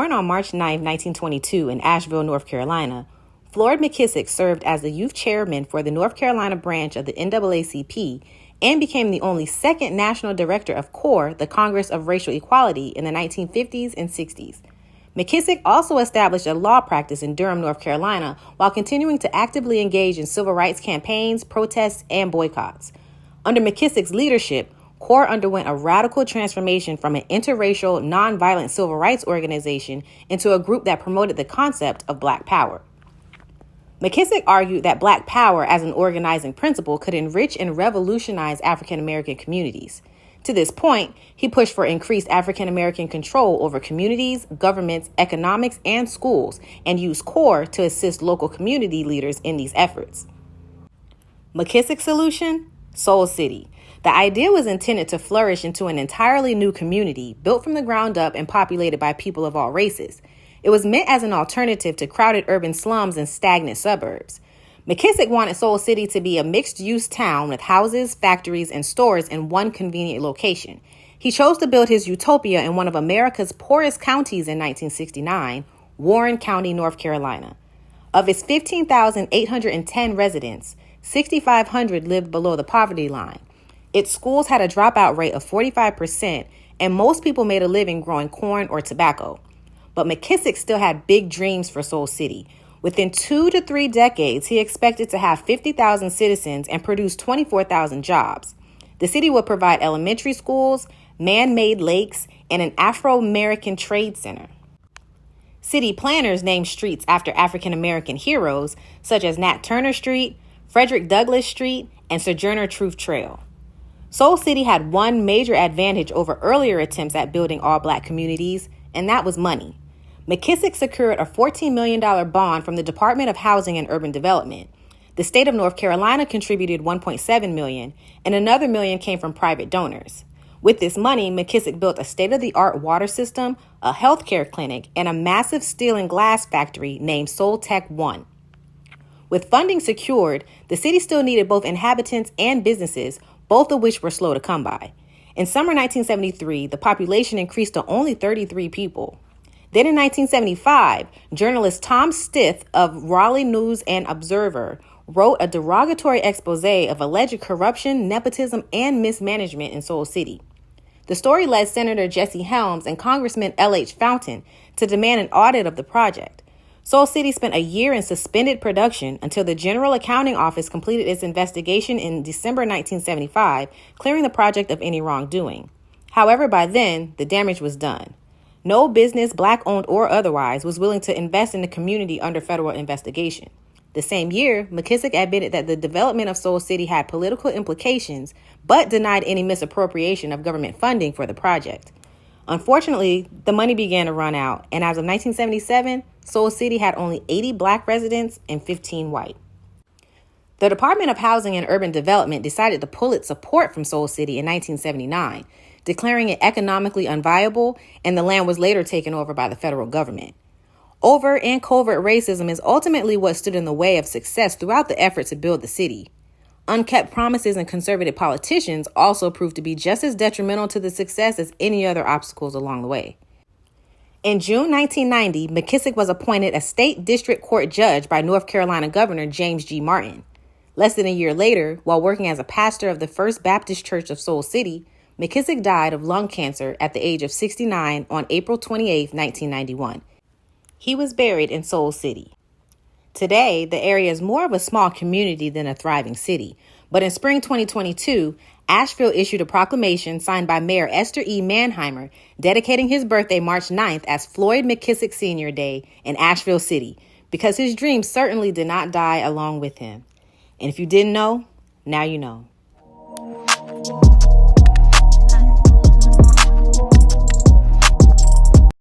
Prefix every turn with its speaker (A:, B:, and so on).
A: Born on March 9, 1922 in Asheville, North Carolina, Floyd McKissick served as the youth chairman for the North Carolina branch of the NAACP and became the only second national director of CORE, the Congress of Racial Equality, in the 1950s and 60s. McKissick also established a law practice in Durham, North Carolina, while continuing to actively engage in civil rights campaigns, protests, and boycotts. Under McKissick's leadership, CORE underwent a radical transformation from an interracial, nonviolent civil rights organization into a group that promoted the concept of Black power. McKissick argued that Black power as an organizing principle could enrich and revolutionize African American communities. To this point, he pushed for increased African American control over communities, governments, economics, and schools, and used CORE to assist local community leaders in these efforts. McKissick's solution? Soul City. The idea was intended to flourish into an entirely new community, built from the ground up and populated by people of all races. It was meant as an alternative to crowded urban slums and stagnant suburbs. McKissick wanted Soul City to be a mixed-use town with houses, factories, and stores in one convenient location. He chose to build his utopia in one of America's poorest counties in 1969, Warren County, North Carolina. Of its 15,810 residents, 6,500 lived below the poverty line. Its schools had a dropout rate of 45%, and most people made a living growing corn or tobacco. But McKissick still had big dreams for Soul City. Within 2 to 3 decades, he expected to have 50,000 citizens and produce 24,000 jobs. The city would provide elementary schools, man-made lakes, and an Afro-American trade center. City planners named streets after African-American heroes, such as Nat Turner Street, Frederick Douglass Street, and Sojourner Truth Trail. Soul City had one major advantage over earlier attempts at building all-Black communities, and that was money. McKissick secured a $14 million bond from the Department of Housing and Urban Development. The state of North Carolina contributed $1.7 million, and another $1 million came from private donors. With this money, McKissick built a state-of-the-art water system, a healthcare clinic, and a massive steel and glass factory named Soul Tech 1. With funding secured, the city still needed both inhabitants and businesses, both of which were slow to come by. In summer 1973, the population increased to only 33 people. Then in 1975, journalist Tom Stith of Raleigh News and Observer wrote a derogatory expose of alleged corruption, nepotism, and mismanagement in Soul City. The story led Senator Jesse Helms and Congressman L.H. Fountain to demand an audit of the project. Soul City spent a year in suspended production until the General Accounting Office completed its investigation in December 1975, clearing the project of any wrongdoing. However, by then, the damage was done. No business, Black-owned or otherwise, was willing to invest in the community under federal investigation. The same year, McKissick admitted that the development of Soul City had political implications, but denied any misappropriation of government funding for the project. Unfortunately, the money began to run out, and as of 1977, Soul City had only 80 Black residents and 15 white. The Department of Housing and Urban Development decided to pull its support from Soul City in 1979, declaring it economically unviable, and the land was later taken over by the federal government. Overt and covert racism is ultimately what stood in the way of success throughout the effort to build the city. Unkept promises and conservative politicians also proved to be just as detrimental to the success as any other obstacles along the way. In June 1990, McKissick was appointed a state district court judge by North Carolina Governor James G. Martin. Less than a year later, while working as a pastor of the First Baptist Church of Soul City, McKissick died of lung cancer at the age of 69 on April 28, 1991. He was buried in Soul City. Today, the area is more of a small community than a thriving city. But in spring 2022, Asheville issued a proclamation signed by Mayor Esther E. Manheimer dedicating his birthday March 9th as Floyd McKissick Sr. Day in Asheville City, because his dreams certainly did not die along with him. And if you didn't know, now you know.